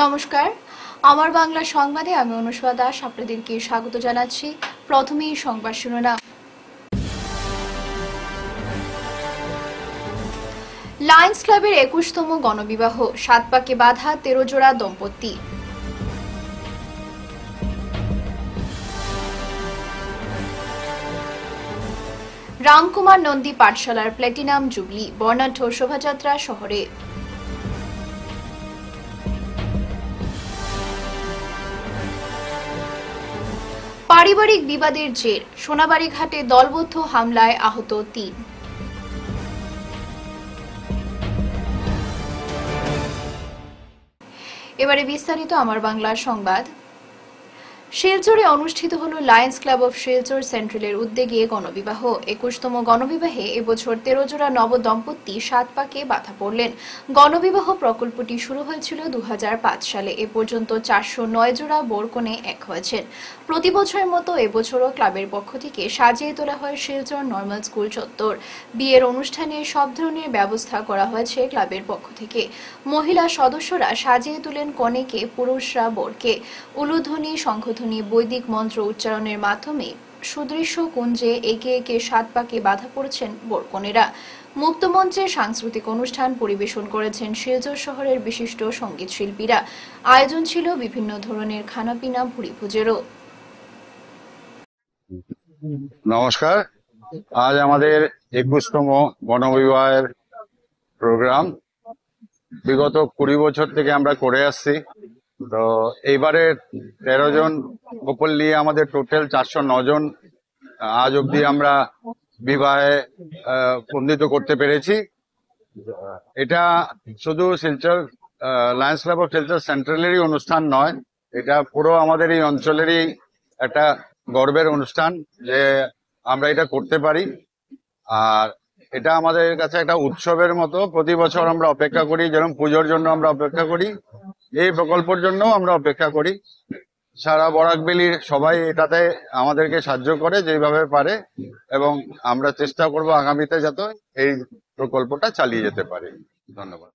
নমস্কার, আমার বাংলা সংবাদে আমি অনুষ্কা দাস আপনাদেরকে স্বাগত জানাচ্ছি। প্রথমেই সংবাদ শিরোনাম। লায়ন্স ক্লাবের 21তম গণবিবাহ, 7 পাকে বাধা 13 জোড়া দম্পতি। রামকুমার নন্দী পাঠশালার প্ল্যাটিনাম জুবলি, বর্ণাঢ্য শোভাযাত্রা শহরে। পারিবারিক বিবাদের জের, সোনাবাড়ী ঘাটে দলবদ্ধ হামলায় আহত 3। এবারে বিস্তারিত আমার বাংলা সংবাদ। শিলচরে অনুষ্ঠিত হল লায়ন্স ক্লাব অফ শিলচর সেন্ট্রালের উদ্যোগে গণবিবাহ। 21তম গণবিবাহে এবছর 13 জোড়া নব দম্পতি 7 পাকে বাধা পড়লেন। গণবিবাহ প্রকল্পটি শুরু হয়েছিল 2005 সালে। এ পর্যন্ত 409 জোড়া বরকনে এক হয়েছেন। প্রতি বছরের মতো এবছরও ক্লাবের পক্ষ থেকে সাজিয়ে তোলা হয় শিলচর নর্মাল স্কুল চত্বর। বিয়ের অনুষ্ঠানে সব ধরনের ব্যবস্থা করা হয়েছে ক্লাবের পক্ষ থেকে। মহিলা সদস্যরা সাজিয়ে তুলেন কনেকে, পুরুষরা বরকে। উলুধ্বনি, শঙ্খধ্বনি, বৈদিক মন্ত্র উচ্চারণের মাধ্যমে সুদৃশ্য কুঞ্জে একে একে 7 পাকে বাধা পড়েছেন বরকনেরা। মুক্তমঞ্চে সাংস্কৃতিক অনুষ্ঠান পরিবেশন করেছেন শিলচর শহরের বিশিষ্ট সঙ্গীত শিল্পীরা। আয়োজন ছিল বিভিন্ন ধরনের খানাপিনা, ভুরিভোজেরও। নমস্কার, আজ আমাদের 21তম গণবিবাহের প্রোগ্রাম। বিগত 20 বছর থেকে আমরা করে আসছি। তো এইবারে 13 জন কপল নিয়ে আমাদের টোটাল 409 জন আজ অব্দি আমরা বিবাহে বন্ধিত করতে পেরেছি। এটা শুধু Silchar lions club of Silchar সেন্ট্রালেরই অনুষ্ঠান নয়, এটা পুরো আমাদের এই অঞ্চলেরই একটা গর্বের অনুষ্ঠান যে আমরা এটা করতে পারি। আর এটা আমাদের কাছে একটা উৎসবের মতো। প্রতি বছর আমরা অপেক্ষা করি, যেরকম পুজোর জন্য আমরা অপেক্ষা করি, এই প্রকল্পের জন্য আমরা অপেক্ষা করি। সারা বরাকবেলির সবাই এটাতে আমাদেরকে সাহায্য করে যেভাবে পারে, এবং আমরা চেষ্টা করব আগামীতে যাতে এই প্রকল্পটা চালিয়ে যেতে পারি। ধন্যবাদ।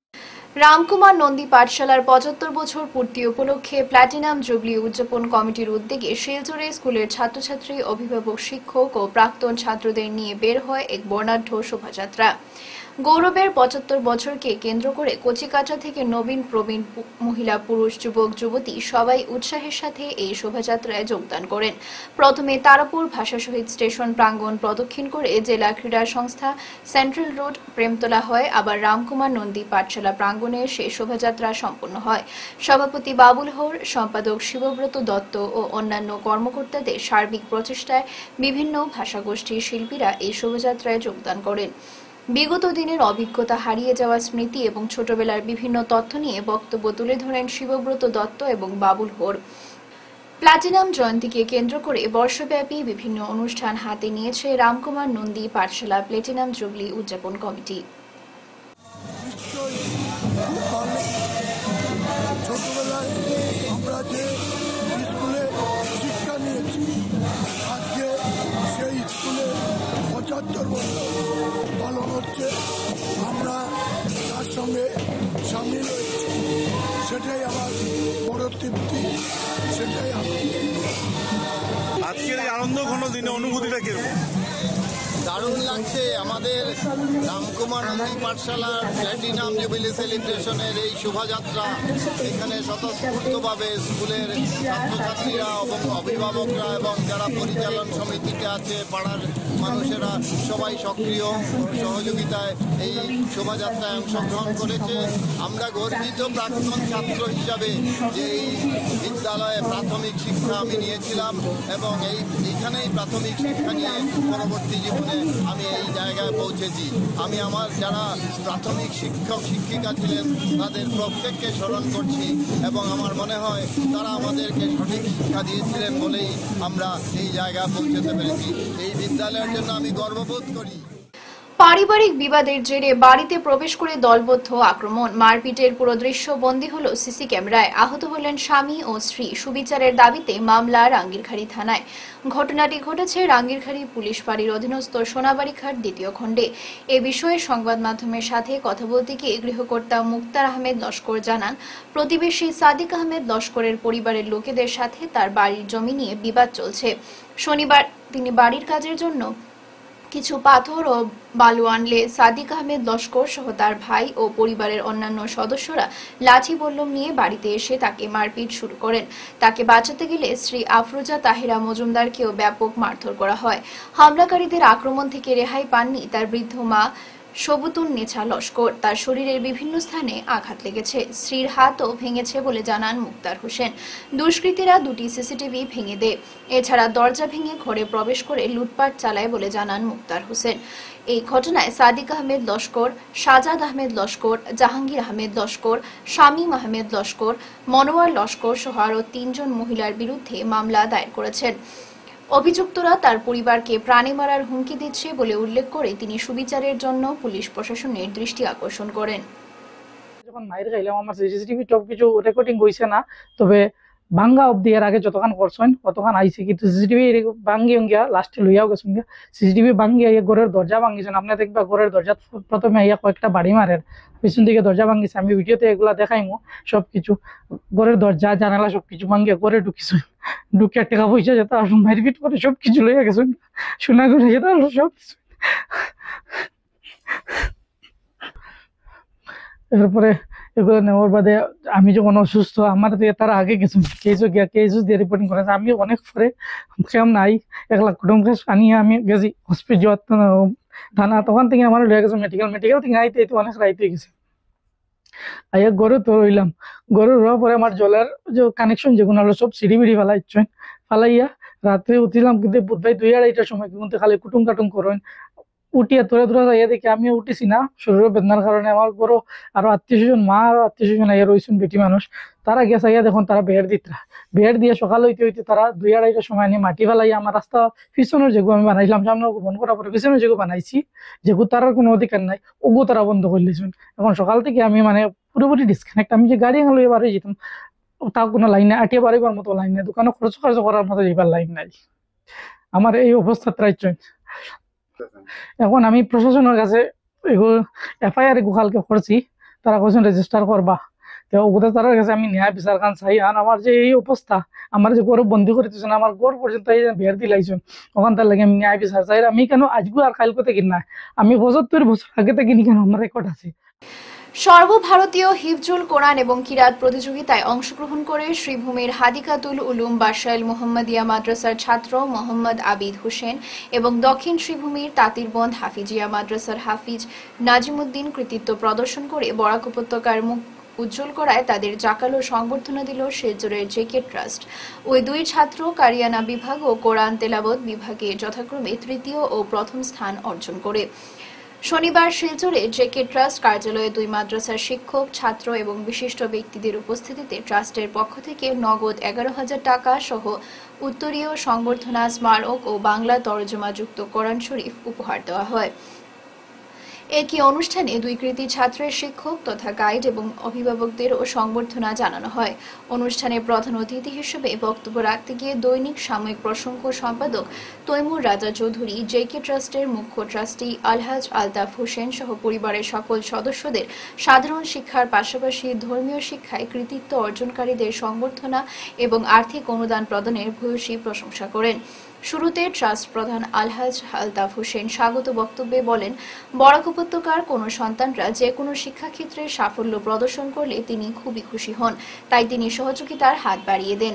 রামকুমার নন্দী পাঠশালার 75 বছর পূর্তি উপলক্ষে প্ল্যাটিনাম জুবলি উদযাপন কমিটির উদ্যোগে শিলচরে স্কুলের ছাত্রছাত্রী, অভিভাবক, শিক্ষক ও প্রাক্তন ছাত্রদের নিয়ে বের হয় এক বর্ণাঢ্য শোভাযাত্রা। গৌরবের 75 বছরকে কেন্দ্র করে কচিকাঁচা থেকে নবীন প্রবীণ, মহিলা, পুরুষ, যুবক, যুবতী সবাই উৎসাহের সাথে এই শোভাযাত্রায় যোগদান করেন। প্রথমে তারাপুর ভাষা শহীদ স্টেশন প্রাঙ্গণ প্রদক্ষিণ করে জেলা ক্রীড়া সংস্থা, সেন্ট্রাল রোড, প্রেমতলা হয়, আবার রামকুমার নন্দী পাঠশালা প্রাঙ্গণে সে শোভাযাত্রা সম্পন্ন হয়। সভাপতি বাবুল হর, সম্পাদক শিবব্রত দত্ত ও অন্যান্য কর্মকর্তাদের সার্বিক প্রচেষ্টায় বিভিন্ন ভাষাগোষ্ঠীর শিল্পীরা এই শোভাযাত্রায় যোগদান করেন। বিগত দিনের অভিজ্ঞতা, হারিয়ে যাওয়া স্মৃতি এবং ছোটবেলার বিভিন্ন তথ্য নিয়ে বক্তব্য তুলে ধরেন শিবব্রত দত্ত এবং বাবুল হোর। প্ল্যাটিনাম জয়ন্তীকে কেন্দ্র করে বর্ষব্যাপী বিভিন্ন অনুষ্ঠান হাতে নিয়েছে রামকুমার নন্দী পাঠশালা প্ল্যাটিনাম জুবলি উদযাপন কমিটি। ছোটবেলায় আমরা যে স্কুলে শিক্ষা নিয়েছি, আজকে সেই স্কুলে 75 বছর পালন হচ্ছে। আমরা তার সঙ্গে সামিল হয়েছি, সেটাই আমার বড় তৃপ্তি, সেটাই আনন্দ। আজকের এই আনন্দ ঘন দিনে অনুভূতিটা কিরকম? দারুণ লাগছে। আমাদের রামকুমার নন্দী পাঠশালার প্ল্যাটিনাম জুবিলি সেলিব্রেশনের এই শোভাযাত্রা, এখানে স্বতঃস্ফূর্তভাবে স্কুলের ছাত্রছাত্রীরা এবং অভিভাবকরা এবং যারা পরিচালন সমিতিতে আছে, পাড়ার মানুষেরা সবাই সক্রিয় সহযোগিতায় এই শোভাযাত্রায় অংশগ্রহণ করেছে। আমরা গর্বিত প্রাক্তন ছাত্র হিসাবে যে এই বিদ্যালয়ে প্রাথমিক শিক্ষা আমি নিয়েছিলাম এবং এইখানেই প্রাথমিক শিক্ষা নিয়ে পরবর্তী জীবনে আমি এই জায়গায় পৌঁছেছি। আমি আমার যারা প্রাথমিক শিক্ষক শিক্ষিকা ছিলেন তাদের প্রত্যেককে স্মরণ করছি এবং আমার মনে হয় তারা আমাদেরকে সঠিক শিক্ষা দিয়েছিলেন বলেই আমরা এই জায়গায় পৌঁছতে পেরেছি। এই বিদ্যালয়ের জন্য আমি গর্ববোধ করি। পারিবারিক বিবাদের জেরে বাড়িতে প্রবেশ করে দলবদ্ধ আক্রমণ, মারপিটের পুরো দৃশ্য বন্দী হল সিসি ক্যামেরায়। আহত হলেন স্বামী ও স্ত্রী। সুবিচারের দাবিতে মামলা রাঙ্গিরখাড়ি থানায়। ঘটনাটি ঘটেছে রাঙ্গিরখাড়ি পুলিশ ফাঁড়ির অধীনস্থ সোনাবাড়িঘাট দ্বিতীয় খণ্ডে। এ বিষয়ে সংবাদ মাধ্যমের সাথে কথা বলতে গিয়ে গৃহকর্তা মুক্তার আহমেদ লস্কর জানান, প্রতিবেশী সাদিক আহমেদ লস্করের পরিবারের লোকেদের সাথে তার বাড়ির জমি নিয়ে বিবাদ চলছে। শনিবার তিনি বাড়ির কাজের জন্য কিছু পাথর ও বালু আনলে সাদিক আহমেদ লস্কর সহ তার ভাই ও পরিবারের অন্যান্য সদস্যরা লাঠি বল্লম নিয়ে বাড়িতে এসে তাকে মারপিট শুরু করেন। তাকে বাঁচাতে গেলে স্ত্রী আফরোজা তাহিরা মজুমদারকেও ব্যাপক মারধর করা হয়। হামলাকারীদের আক্রমণ থেকে রেহাই পাননি তার বৃদ্ধ মা সবুতুন নেছা লস্কর। তার শরীরের বিভিন্ন স্থানে আঘাত লেগেছে, স্ত্রীর হাতও ভেঙেছে বলে জানান মুক্তার হোসেন। দুষ্কৃতীরা দুটি সিসিটিভি ভেঙে দেয়, এছাড়া দরজা ভেঙে ঘরে প্রবেশ করে লুটপাট চালায় বলে জানান মুক্তার হোসেন। এই ঘটনায় সাদিক আহমেদ লস্কর, সাজাদ আহমেদ লস্কর, জাহাঙ্গীর আহমেদ লস্কর, শামীম আহমেদ লস্কর, মনোয়ার লস্কর সহ আরও ৩ জন মহিলার বিরুদ্ধে মামলা দায়ের করেছেন। অভিযুক্তরা তার পরিবারকে প্রাণে মারার হুমকি দিচ্ছে বলে উল্লেখ করে তিনি সুবিচারের জন্য পুলিশ প্রশাসনের দৃষ্টি আকর্ষণ করেন। যখন মাইর খাইলাম আমার সিসিটিভি সব কিছু রেকর্ডিং হইছে না, তবে ভাঙ্গা অব্দি এর আগে যতক্ষণ করছেন অতক্ষণ আইছে, কিন্তু সিসিটিভি ভাঙ্গি গিয়া লাস্টে লইয়াও গেছেন গিয়া। সিসিটিভি ভাঙ্গি আইয়া ঘরের দরজা ভাঙ্গিছেন। আপনি দেখবা ঘরের দরজা প্রথমে আইয়া কয়েকটা বাড়ি মারেন, পিছন দিকে দরজা ভাঙ্গিছে। আমি ভিডিওতে এগুলা দেখাইমু সবকিছু। ঘরের দরজা জানালা সবকিছু ভাঙ্গিয়া ঘরে ঢুকিছেন, ঢুকিয়া টাকা পয়সা যেটা মারপিট করে সবকিছু লইয়া গেছেন, সোনা করে যেটা সবকিছু। এরপরে এগুলো নেওয়ার বাদে আমি যখন অসুস্থ, আমার তারা আগে গেছেন কেসও দিয়ে রিপোর্টিং করেছে। আমি অনেক পরে কেমন নাই 1 লাখ কুটুম কেস আনিয়ে আমি গেছি হসপিটাল থানা। তখন থেকে আমার লয়ে গেছে মেডিকেল থেকে আইতে অনেক রাইতে গেছে। আইয়া গরু তো রইলাম, গরু রোয়া পরে আমার জলের যে কানেকশন যেগুলো হলো সব সিঁড়ি বিড়ি ফেলাইছেন। ফালাইয়া রাত্রে উঠিলাম, কিন্তু বোধহয় 2-2:30টার সময় কিন্তু খালি কুটুম কাটুম করেন। উঠিয়া তোরা যাইয়া দেখি আমিও উঠিছি না শরীরের বেদনার কারণে। আমার বড় আরো আত্মীয়-স্বজন, মা আরো আত্মীয়-স্বজন আইয়া রয়েছেন, বেটি মানুষ। তারা গেছে আইয়া দেখুন তারা বেড় দিয়ে সকাল হইতে তারা 2-2:30টার সময় নিয়ে মাটি ফেলাইয়া আমার রাস্তা পিছনের যেগু আমি বানাইছিলাম, সামনে বন্ধ করার পরে পিছনের যেগু বানাইছি, যেগু তার কোনো অধিকার নাই, ওগু তারা বন্ধ করলেছেন। এখন সকাল থেকে আমি পুরোপুরি ডিসকানেক্ট। আমি যে গাড়ি লইয়া বাড়ি যেতাম তাও কোনো লাইন নাই, আটিয়া বাড়িবার মতো লাইন নাই, দোকানে খরচ করার মতো যাইবার লাইন নাই। আমার এই অবস্থা ত্রাইছেন। এখন আমি প্রশাসনের কাছে FIR কালকে করছি, তারা কোশ্চেন রেজিস্টার করবা। তো ওদের তার কাছে আমি ন্যায় বিচার কান চাই। আর আমার যে এই অবস্থা, আমার যে গরু বন্দি করে দিয়েছেন, আমার গড় পর্যন্ত বের দিলাইছেন, ওখান তার লাগে আমি ন্যায় বিচার চাই। আমি কেন আজকে আর কালকে থেকে না, আমি 75 বছর আগে থেকে কেন আমার রেকর্ড আছে। সর্বভারতীয় হিফজুল কোরআন এবং কিরাত প্রতিযোগিতায় অংশগ্রহণ করে শ্রীভূমির হাদিকাতুল উলুম বাসাইল মোহাম্মদিয়া মাদ্রাসার ছাত্র মোহাম্মদ আবিদ হোসেন এবং দক্ষিণ শ্রীভূমির তাঁতিরবন্ধ হাফিজিয়া মাদ্রাসার হাফিজ নাজিমুদ্দিন কৃতিত্ব প্রদর্শন করে বরাক উপত্যকার মুখ উজ্জ্বল করায় তাদের জাকালো সংবর্ধনা দিল শিলচরের জেকে ট্রাস্ট। ওই 2 ছাত্র কারিয়ানা বিভাগ ও কোরআন তেলাওয়াত বিভাগে যথাক্রমে 3য় ও 1ম স্থান অর্জন করে। শনিবার শিলচরে জেকে ট্রাস্ট কার্যালয়ে 2 মাদ্রাসার শিক্ষক, ছাত্র এবং বিশিষ্ট ব্যক্তিদের উপস্থিতিতে ট্রাস্টের পক্ষ থেকে নগদ 11,000 টাকা সহ উত্তরীয় সংবর্ধনা, স্মারক ও বাংলা তর্জমাযুক্ত কোরআন শরীফ উপহার দেওয়া হয়। একই অনুষ্ঠানে 2 কৃতী ছাত্রের শিক্ষক তথা গাইড এবং অভিভাবকদেরও সংবর্ধনা জানানো হয়। অনুষ্ঠানে প্রধান অতিথি হিসেবে বক্তব্য রাখতে গিয়ে দৈনিক সাময়িক প্রসঙ্গ সম্পাদক তৈমুর রাজা চৌধুরী, জেকে ট্রাস্টের মুখ্য ট্রাস্টি আলহাজ আলতাফ হোসেন সহ পরিবারের সকল সদস্যদের সাধারণ শিক্ষার পাশাপাশি ধর্মীয় শিক্ষায় কৃতিত্ব অর্জনকারীদের সংবর্ধনা এবং আর্থিক অনুদান প্রদানের ভূয়সী প্রশংসা করেন। শুরুতে ট্রাস্ট প্রধান আলহাজ আলতাফ হোসেন স্বাগত বক্তব্যে বলেন, বরাক উপত্যকার কোনো সন্তানরা যে কোনো শিক্ষাক্ষেত্রে সাফল্য প্রদর্শন করলে তিনি খুবই খুশি হন, তাই তিনি সহযোগিতার হাত বাড়িয়ে দেন।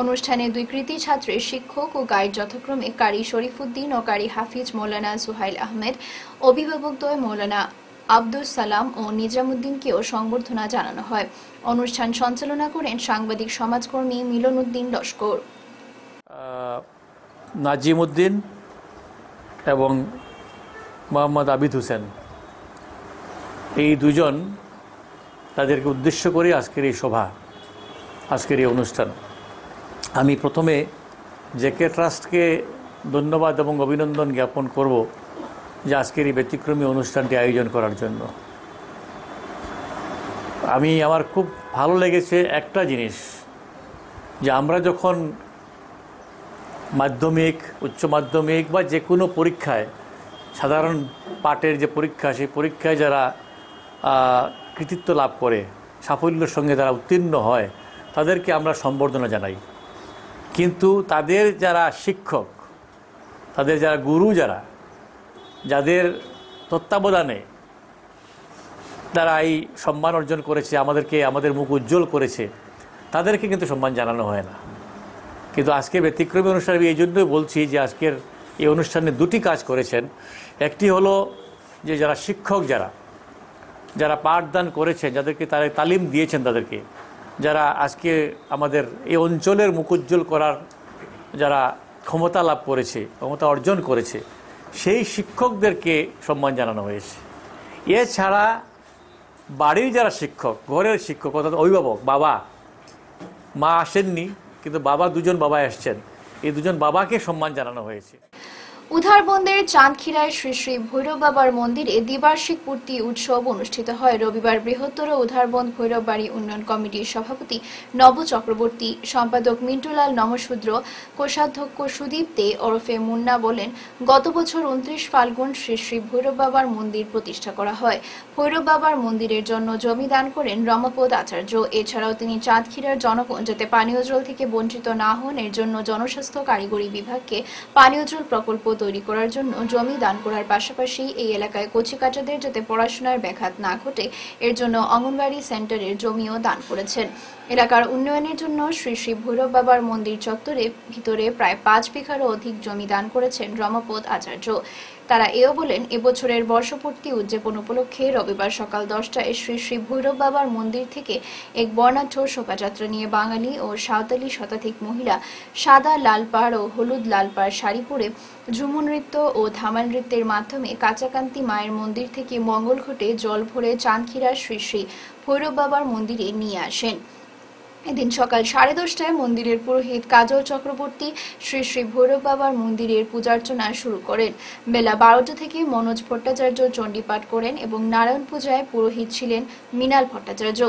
অনুষ্ঠানে 2 কৃতী ছাত্রের শিক্ষক ও গাইড যথাক্রমে কারি শরীফুদ্দিন ও কারি হাফিজ মৌলানা সুহাইল আহমেদ, অভিভাবকদ্বয় মৌলানা আব্দুস সালাম ও নিজামুদ্দিনকেও সংবর্ধনা জানানো হয়। অনুষ্ঠান সঞ্চালনা করেন সাংবাদিক সমাজকর্মী মিলন উদ্দিন লস্কর। নাজিমুদ্দিন এবং মোহাম্মদ আবিদ হোসেন, এই 2 জন, তাদেরকে উদ্দেশ্য করে আজকের এই সভা, আজকের এই অনুষ্ঠান। আমি প্রথমে জেকে ট্রাস্টকে ধন্যবাদ এবং অভিনন্দন জ্ঞাপন করব যে আজকের এই ব্যতিক্রমী অনুষ্ঠানটি আয়োজন করার জন্য। আমার খুব ভালো লেগেছে একটা জিনিস, যে আমরা যখন মাধ্যমিক, উচ্চ মাধ্যমিক বা যে কোনো পরীক্ষায়, সাধারণ পাঠের যে পরীক্ষা, সেই পরীক্ষায় যারা কৃতিত্ব লাভ করে, সাফল্যের সঙ্গে যারা উত্তীর্ণ হয়, তাদেরকে আমরা সম্বর্ধনা জানাই। কিন্তু তাদের যারা শিক্ষক, তাদের যারা গুরু, যাদের তত্ত্বাবধানে তারা এই সম্মান অর্জন করেছে, আমাদের মুখ উজ্জ্বল করেছে, তাদেরকে কিন্তু সম্মান জানানো হয় না। কিন্তু আজকে ব্যতিক্রমী অনুষ্ঠানে এই জন্যই বলছি যে আজকের এই অনুষ্ঠানে দুটি কাজ করেছেন। একটি হলো যে যারা শিক্ষক, যারা পাঠদান করেছেন, যাদেরকে তারা তালিম দিয়েছেন, তাদেরকে যারা আজকে আমাদের এই অঞ্চলের মুখ উজ্জ্বল করার যারা ক্ষমতা লাভ করেছে, ক্ষমতা অর্জন করেছে, সেই শিক্ষকদেরকে সম্মান জানানো হয়েছে। এছাড়া বাড়ির যারা শিক্ষক, ঘরের শিক্ষক, অর্থাৎ অভিভাবক, বাবা মা আসেননি, কিন্তু দুজন বাবা এসছেন, এই দুজন বাবাকে সম্মান জানানো হয়েছে। উধারবন্দের চাঁদখিরায় শ্রী শ্রী ভৈরব বাবার মন্দিরে দ্বিবার্ষিক পূর্তি উৎসব অনুষ্ঠিত হয়। রবিবার বৃহত্তর উধারবন্দ ভৈরব বাড়ি উন্নয়ন কমিটির সভাপতি নব চক্রবর্তী, সম্পাদক মিন্টুলাল নমশূদ্র, কোষাধ্যক্ষ সুদীপ দে ওরফে মুন্না বলেন, গত বছর 29 ফাল্গুন শ্রী শ্রী ভৈরব বাবার মন্দির প্রতিষ্ঠা করা হয়। ভৈরব বাবার মন্দিরের জন্য জমি দান করেন রমাপদ আচার্য। এছাড়াও তিনি চাঁদখিরার জনগণ যাতে পানীয় জল থেকে বঞ্চিত না হন, এর জন্য জনস্বাস্থ্য কারিগরি বিভাগকে পানীয় জল প্রকল্প তৈরি করার জন্য জমি দান করার পাশাপাশি এই এলাকায় কচিকাচাদের যাতে পড়াশোনার ব্যাঘাত না ঘটে, এর জন্য অঙ্গনবাড়ি সেন্টারের জমিও দান করেছেন। এলাকার উন্নয়নের জন্য শ্রী শ্রী ভৈরব বাবার মন্দির চত্বরের ভিতরে প্রায় 5 বিঘারও অধিক জমি দান করেছেন রমাপদ আচার্য। তারা এও বলেন, এবছরের বর্ষপূর্তি উদযাপন উপলক্ষে রবিবার সকাল 10টায় শ্রী শ্রী ভৈরব বাবার মন্দির থেকে এক বর্ণাঢ্য শোভাযাত্রা নিয়ে বাঙালি ও সাঁওতালি শতাধিক মহিলা সাদা লাল পাড় ও হলুদ লাল পাড় শাড়ি পরে ঝুমুর নৃত্য ও ধামাল নৃত্যের মাধ্যমে কাঁচাকান্তি মায়ের মন্দির থেকে মঙ্গল ঘটে জল ভরে চাঁদখিরার শ্রী শ্রী ভৈরব বাবার মন্দিরে নিয়ে আসেন। এদিন সকাল 10:30টায় মন্দিরের পুরোহিত কাজল চক্রবর্তী শ্রী শ্রী ভৈরব বাবার মন্দিরের পূজার্চনা শুরু করেন। বেলা 12টা থেকে মনোজ ভট্টাচার্য চণ্ডীপাঠ করেন এবং নারায়ণ পূজায় পুরোহিত ছিলেন মৃণাল ভট্টাচার্য।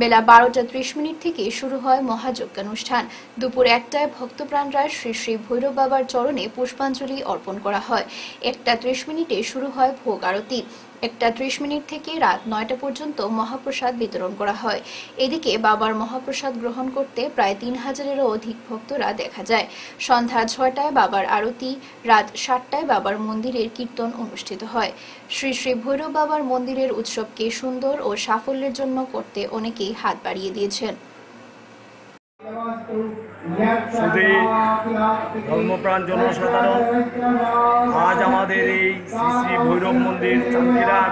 বেলা 12:30 থেকে শুরু হয় মহাযজ্ঞানুষ্ঠান। দুপুর 1টায় ভক্তপ্রাণরা শ্রী শ্রী ভৈরব বাবার চরণে পুষ্পাঞ্জলি অর্পণ করা হয়। 1:30 শুরু হয় ভোগ আরতি। 1:30 থেকে রাত 9টা পর্যন্ত মহাপ্রসাদ বিতরণ করা হয়। এদিকে বাবার মহাপ্রসাদ গ্রহণ করতে প্রায় 3000-এরও অধিক ভক্তরা দেখা যায়। সন্ধ্যা 6টায় বাবার আরতি, রাত 7টায় বাবার মন্দিরের কীর্তন অনুষ্ঠিত হয়। শ্রী শ্রী ভৈরব বাবার মন্দিরের উৎসবকে সুন্দর ও সাফল্যের জন্য করতে অনেকেই হাত বাড়িয়ে দিয়েছেন। ধর্মপ্রাণ জনসাধারণ, আজ আমাদের এই শ্রী শ্রী ভৈরব মন্দির চাঁদখিরার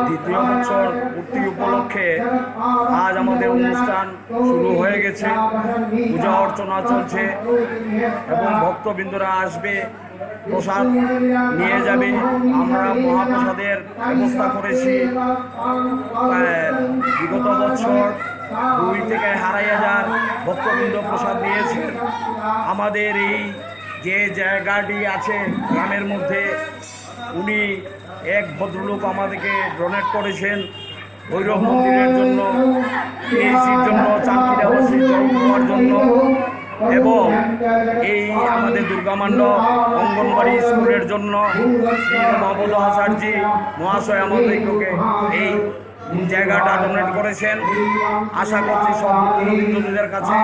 দ্বিতীয় বছর পূর্তি উপলক্ষে আজ আমাদের অনুষ্ঠান শুরু হয়ে গেছে। পূজা অর্চনা চলছে এবং ভক্তবৃন্দরা আসবে, প্রসাদ নিয়ে যাবে। আমরা মহাপ্রসাদের ব্যবস্থা করেছি। বিগত বছর 2 থেকে 2500 ভক্তবৃন্দ প্রসাদ নিয়েছে। আমাদের এই যে জায়গাটি আছে গ্রামের মধ্যে, উনি এক ভদ্রলোক আমাদেরকে ডোনেট করেছেন ভৈরব মন্দিরের জন্য, পিএইচির জন্য, চাঁদখিরাবাসীর জল খাওয়ার জন্য এবং এই আমাদের দুর্গামান্ডব অঙ্গনবাড়ি স্কুলের জন্য শ্রী রমাপদ আচার্য মহাশয় আমাদেরকে এই জায়গাটা ডোনেট করেছেন। আশা করছি সব ভক্তবৃন্দদের কাছে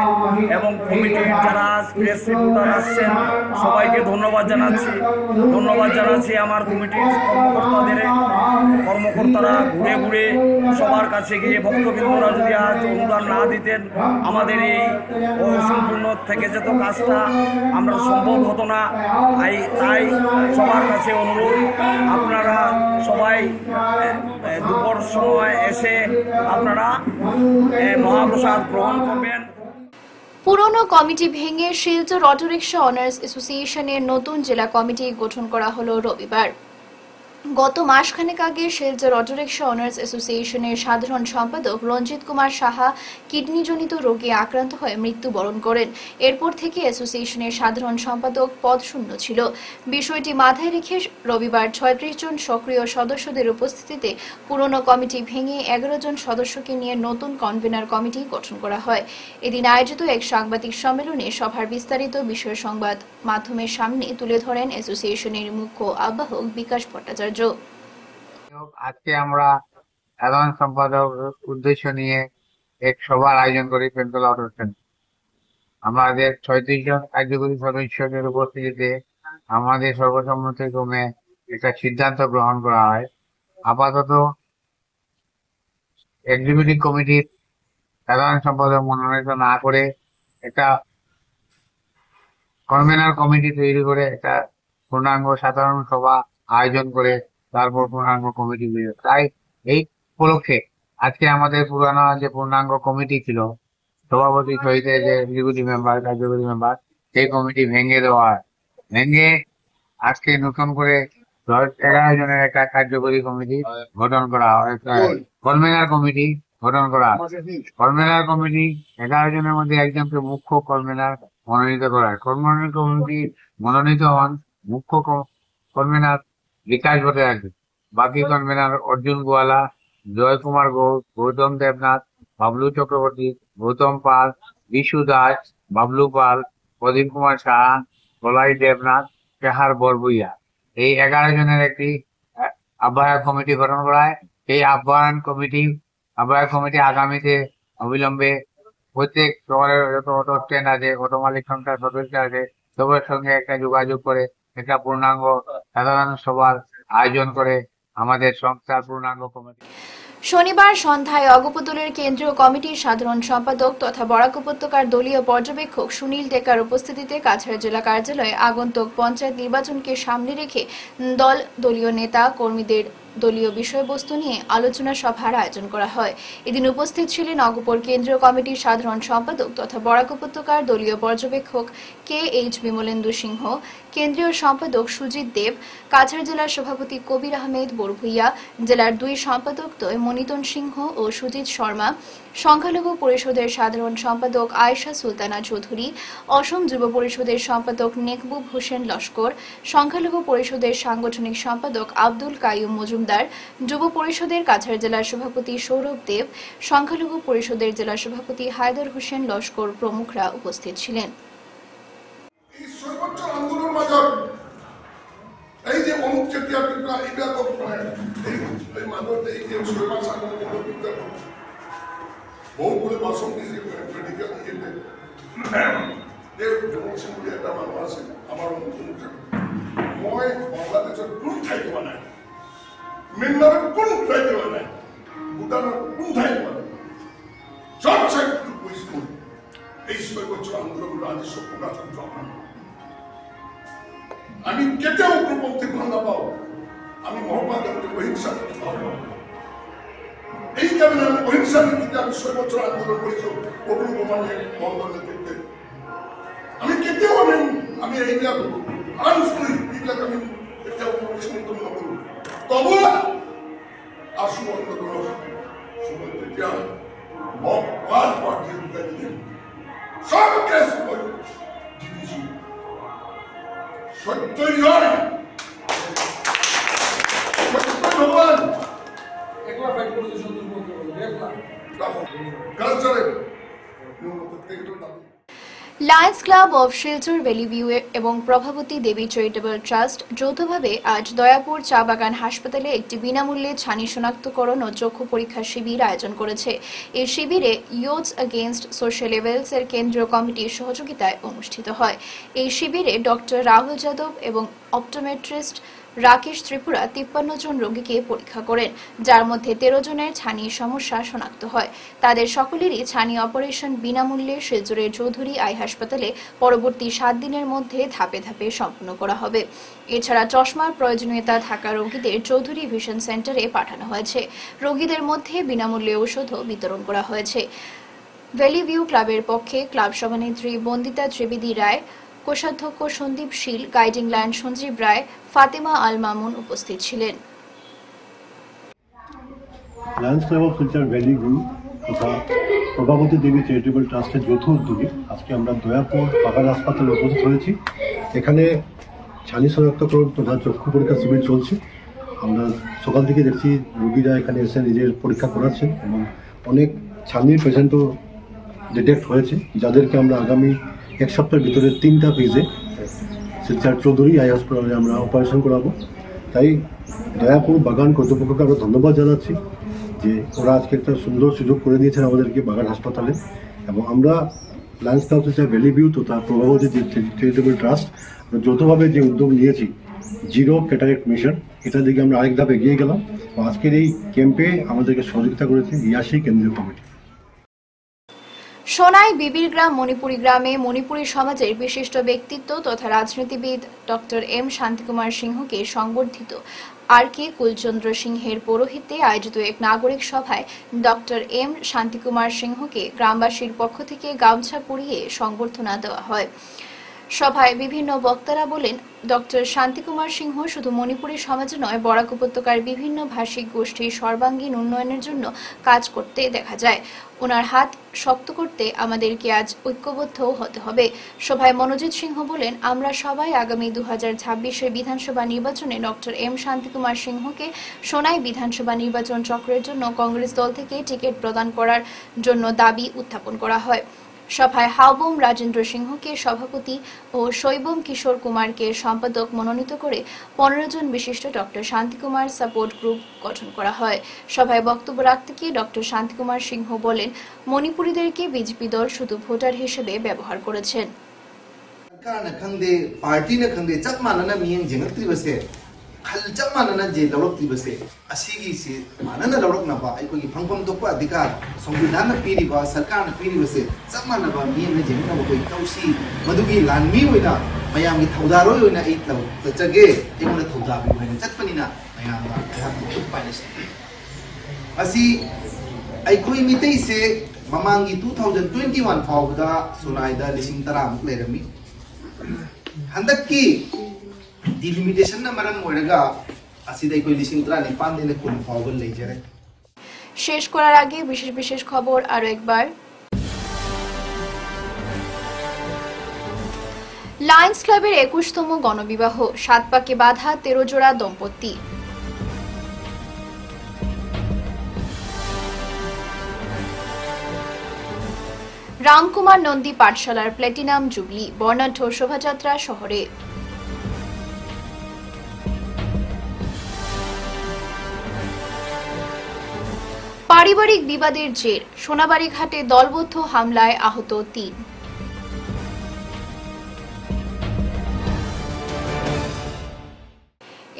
এবং কমিটির যারা প্রেস রিপোর্টার আসছেন সবাইকে ধন্যবাদ জানাচ্ছি। আমার কমিটির কর্মকর্তারা ঘুরে ঘুরে সবার কাছে গিয়ে ভক্তবৃন্দরা যদি আজ অনুদান না দিতেন, আমাদের এই অসম্পূর্ণ থেকে যেত কাজটা আমরা সম্ভব হতো না। তাই সবার কাছে অনুরোধ, আপনারা সবাই দুপুর সময় এসে আপনারা মহাপ্রসাদ গ্রহণ করবেন। পুরনো কমিটি ভেঙে শিলচর অটোরিকশা অনার্স অ্যাসোসিয়েশনের নতুন জেলা কমিটি গঠন করা হলো রবিবার। গত মাসখানেক আগে শিলচর অটোরিকশা অনার্স অ্যাসোসিয়েশনের সাধারণ সম্পাদক রঞ্জিত কুমার সাহা কিডনিজনিত রোগে আক্রান্ত হয়ে মৃত্যুবরণ করেন। এরপর থেকে অ্যাসোসিয়েশনের সাধারণ সম্পাদক পদ শূন্য ছিল। বিষয়টি মাথায় রেখে রবিবার ৩৬ জন সক্রিয় সদস্যদের উপস্থিতিতে পুরনো কমিটি ভেঙে ১১ জন সদস্যকে নিয়ে নতুন কনভেনার কমিটি গঠন করা হয়। এদিন আয়োজিত এক সাংবাদিক সম্মেলনে সভার বিস্তারিত বিষয় সংবাদ মাধ্যমের সামনে তুলে ধরেন অ্যাসোসিয়েশনের মুখ্য আহ্বায়ক বিকাশ ভট্টাচার্য। আজকে আমরা সাধারণ সম্পাদক উদ্দেশ্য নিয়ে এক সভার আয়োজন করি পেন্টলা অটোরিকশা। আমাদের ৩৬ জন কার্যকরী সদস্যদের উপস্থিতিতে আমাদের সর্বসম্মতিক্রমে একটা সিদ্ধান্ত গ্রহণ করা হয়। আপাতত এক্সিকিউটিভ কমিটির সাধারণ সম্পাদক মনোনীত না করে একটা কনভেনার কমিটি তৈরি করে একটা পূর্ণাঙ্গ সাধারণ সভা আয়োজন করে তারপর পূর্ণাঙ্গ কমিটি। তাই এই উপলক্ষে আজকে আমাদের পুরানো যে পূর্ণাঙ্গ কমিটি ছিল, সভাপতি সহিত যে এক্সিকিউটিভ মেম্বার, কার্যকরী মেম্বার, সেই কমিটি ভেঙে দেওয়া হয়। ভেঙে আজকে নতুন করে ১১ জনের একটা কার্যকরী কমিটি গঠন করা হয়, কনভেনার কমিটি গঠন করা হয়। কনভেনার কমিটি ১১ জনের মধ্যে একজনকে মুখ্য কনভেনার মনোনীত করা হয়। কনভেনার কমিটি মনোনীত হন মুখ্য কনভেনার বিকাশ ভট্টাচার্য, বাকি কনভেনার অর্জুন গোয়ালা, জয় কুমার ঘোষ, গৌতম দেবনাথ, বাবলু চক্রবর্তী, গৌতম পাল, বিশু দাস, বাবলু পাল, প্রদীপ কুমার সাহা, বলাই দেবনাথ, কেহার বরবুইয়া। এই ১১ জনের একটি আহ্বায়ক কমিটি গঠন করা হয়। এই আহ্বায়ক কমিটি আগামীতে অবিলম্বে প্রত্যেক শহরের যত অটো স্ট্যান্ড আছে, অটো মালিক সংস্থার সদস্য আছে, সবার সঙ্গে একটা যোগাযোগ করে একটা পূর্ণাঙ্গ সাধারণ সভার আয়োজন করে আমাদের সংস্থার পূর্ণাঙ্গ কমিটি। শনিবার সন্ধ্যায় অগপতলের কেন্দ্রীয় কমিটির সাধারণ সম্পাদক তথা বরাক উপত্যকার দলীয় পর্যবেক্ষক সুনীল টেকার উপস্থিতিতে কাছাড় জেলা কার্যালয়ে আগন্তুক পঞ্চায়েত নির্বাচনকে সামনে রেখে দলীয় নেতা কর্মীদের দলীয় বিষয়বস্তু নিয়ে আলোচনা সভার আয়োজন করা হয়। এদিন উপস্থিত ছিলেন অগপর কেন্দ্রীয় কমিটির সাধারণ সম্পাদক তথা বরাক উপত্যকার দলীয় পর্যবেক্ষক KH বিমলেন্দু সিংহ, কেন্দ্রীয় সম্পাদক সুজিত দেব, কাছাড় জেলার সভাপতি কবির আহমেদ বড়ভুইয়া, জেলার ২ সম্পাদক দ্বয় মনিতন সিংহ ও সুজিত শর্মা, সংখ্যালঘু পরিষদের সাধারণ সম্পাদক আয়েশা সুলতানা চৌধুরী, অসম যুব পরিষদের সম্পাদক নেকবুব হোসেন লস্কর, সংখ্যালঘু পরিষদের সাংগঠনিক সম্পাদক আব্দুল কাইয়ুম মজুমদার, যুব পরিষদের কাছাড় জেলার সভাপতি সৌরভ দেব, সংখ্যালঘু পরিষদের জেলা সভাপতি হায়দার হোসেন লস্কর প্রমুখরা উপস্থিত ছিলেন। সর্বোচ্চ আন্দোলন বাজার এই যে অমুক চেতিয়া পিপলা এটা তো এই মানুষ এই যে সর্বাস আন্দোলন পিপলা বহু করে বাসন দিয়ে মেডিকেল ইয়েতে ডেমোক্রেসি বলে একটা মানুষ আছে আমার মই বাংলাদেশের কোন ঠাইতে বানায়, মিয়ানমারের কোন ঠাইতে বানায়, ভুটানের কোন ঠাইতে বানায়, সব সাইড এই সর্বোচ্চ আন্দোলনগুলো আজ সব প্রকাশ করতে আপনার আমি কেটেও উগ্রপন্থী ভাঙা পাও, আমি মহাত্মা গান্ধীর অহিংসা করতে পারবো। এই কারণে আমি অহিংসা নীতিতে আমি ৬ বছর আন্দোলন করেছি অগ্নি বোমানের মন্ডল নেতৃত্বে। আমি কেটেও আমি এইটা আনফুলি এইটাকে আমি কেটেও সমর্থন না করব। তবু আসু আন্দোলন সময় তেতিয়া মহাত্মা পার্টি ঢুকাই দিলেন সব কেস জিতেছি। সত্যই নয়, সত্যই ভগবান কালচারের Lions club of Silchar valley view এবং প্রভাবতী দেবী চ্যারিটেবল ট্রাস্ট যৌথভাবে আজ দয়াপুর চা বাগান হাসপাতালে একটি বিনামূল্যে ছানি শনাক্তকরণ ও চক্ষু পরীক্ষা শিবির আয়োজন করেছে। এই শিবিরে ইয়ুথস এগেইনস্ট সোশ্যাল ইভিলস এর কেন্দ্রীয় কমিটির সহযোগিতায় অনুষ্ঠিত হয়। এই শিবিরে ডক্টর রাহুল যাদব এবং অপটোমেট্রিস্ট রাকেশ ত্রিপুরা ৫৩ জন রোগীকে পরীক্ষা করেন, যার মধ্যে ১৩ জনের ছানির সমস্যা শনাক্ত হয়। তাদের সকলেরই ছানি অপারেশন বিনামূল্যে শিলচরের চৌধুরী আই হাসপাতালে পরবর্তী ৭ দিনের মধ্যে ধাপে ধাপে সম্পন্ন করা হবে। এছাড়া চশমার প্রয়োজনীয়তা থাকা রোগীদের চৌধুরী ভিশন সেন্টারে পাঠানো হয়েছে। রোগীদের মধ্যে বিনামূল্যে ঔষধও বিতরণ করা হয়েছে। ভ্যালি ভিউ ক্লাবের পক্ষে ক্লাব সভানেত্রী বন্দিতা ত্রিবেদী রায়, কোষাধ্যক্ষ সন্দীপ শীল, গাইডিং লাইন সঞ্জীব রায়, ফাতেমা আল মামুন উপস্থিত ছিলেন। Lions club of Silchar valley view তথা প্রভাবতী দেবী চ্যারিটেবল ট্রাস্টের যৌথ উদ্যোগে আজকে আমরা দয়াপুর বাগান হাসপাতালে উপস্থিত হয়েছি। এখানে ছানি শনাক্তকরণ তথা চক্ষু পরীক্ষা শিবির চলছে। আমরা সকাল থেকে দেখছি রোগীরা এখানে এসে নিজের পরীক্ষা করাচ্ছেন এবং অনেক ছানির পেশেন্টও ডিটেক্ট হয়েছে, যাদেরকে আমরা আগামী এক সপ্তাহের ভিতরে 3টা ফেজে শিলচর চৌধুরী আই হসপিটালে আমরা অপারেশন করাবো। তাই দয়াপুর বাগান কর্তৃপক্ষকে আমরা ধন্যবাদ জানাচ্ছি যে ওরা আজকে একটা সুন্দর সুযোগ করে দিয়েছেন আমাদেরকে বাগান হাসপাতালে। এবং আমরা Lions club Silchar valley view তথা প্রভাবতী চ্যারিটেবল ট্রাস্ট আমরা যৌথভাবে যে উদ্যোগ নিয়েছি জিরো ক্যাটারেক্ট মিশন, এটা দিকে আমরা আরেক ধাপ এগিয়ে গেলাম। আজকের এই ক্যাম্পে আমাদেরকে সহযোগিতা করেছে ইয়াসি কেন্দ্রীয় কমিটি। সোনাই বিবির গ্রাম মণিপুরী গ্রামে মণিপুরী সমাজের বিশিষ্ট ব্যক্তিত্ব তথা রাজনীতিবিদ ডক্টর এম শান্তিকুমার সিংহকে সংবর্ধিত আর কে কুলচন্দ্র সিংহের পৌরোহিত্যে আয়োজিত এক নাগরিক সভায় ডক্টর এম শান্তিকুমার সিংহকে গ্রামবাসীর পক্ষ থেকে গামছা পরিয়ে সংবর্ধনা দেওয়া হয়। সভায় বিভিন্ন বক্তারা বলেন, ডক্টর শান্তিকুমার সিংহ শুধু মণিপুরী সমাজে নয়, বরাক উপত্যকার বিভিন্ন ভাষিক গোষ্ঠীর সর্বাঙ্গীন উন্নয়নের জন্য কাজ করতে দেখা যায়। ওনার হাত শক্ত করতে আমাদেরকে আজ ঐক্যবদ্ধ হতে হবে। সভায় মনোজিৎ সিংহ বলেন, আমরা সবাই আগামী 2026 বিধানসভা নির্বাচনে ডক্টর এম শান্তিকুমার সিংহকে সোনাই বিধানসভা নির্বাচন চক্রের জন্য কংগ্রেস দল থেকে টিকিট প্রদান করার জন্য দাবি উত্থাপন করা হয়। সভায় হাউবম রাজেন্দ্র সিংহকে সভাপতি ও শৈবম কিশোর কুমারকে সম্পাদক মনোনীত করে 15 জন বিশিষ্ট ডক্টর শান্তিকুমার সাপোর্ট গ্রুপ গঠন করা হয়। সভায় বক্তব্য রাখতে গিয়ে ডক্টর শান্তিকুমার সিংহ বলেন, মণিপুরীদেরকে বিজেপি দল শুধু ভোটার হিসেবে ব্যবহার করেছেন। खलचम मानना जे लौरक्ति बसे असीगी से मानना लौरकना बा आई कोई फंगफम तो को अधिकार संविधान पीरी बा सरकार पीरी बसे सब मानना बा मी ने जेना कोई तौसी मधुगी लानमी होइना मयाम की थौदारो होइना ई तौ चगे एमने थौदा बि होइना चटपनिना मयाम का तो पाइस असी आई कोई मितै से ममांगी 2021 फावदा सुनाइदा लिसिंग तरा मुक लेरमी हंदक की डिलिमिटेशन ना मरम होएगा আসিদাই কই লিসিং 3 দিনে কোন ফাউল লই যারে। শেষ করার আগে বিশেষ বিশেষ খবর আরো একবার। লায়ন্স ক্লাবের 21তম গণবিবাহ, 7 পাকে বাধা 13 জোড়া দম্পতি। রামকুমার নন্দী পাঠশালার প্ল্যাটিনাম জুবলি, বর্ণাঢ্য শোভাযাত্রা শহরে। পারিবারিক বিবাদের জের, সোনাবাড়ি ঘাটে দলবদ্ধ হামলায় আহত 3।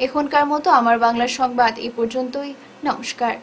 এখনকার মতো আমার বাংলা সংবাদ এই পর্যন্তই। নমস্কার।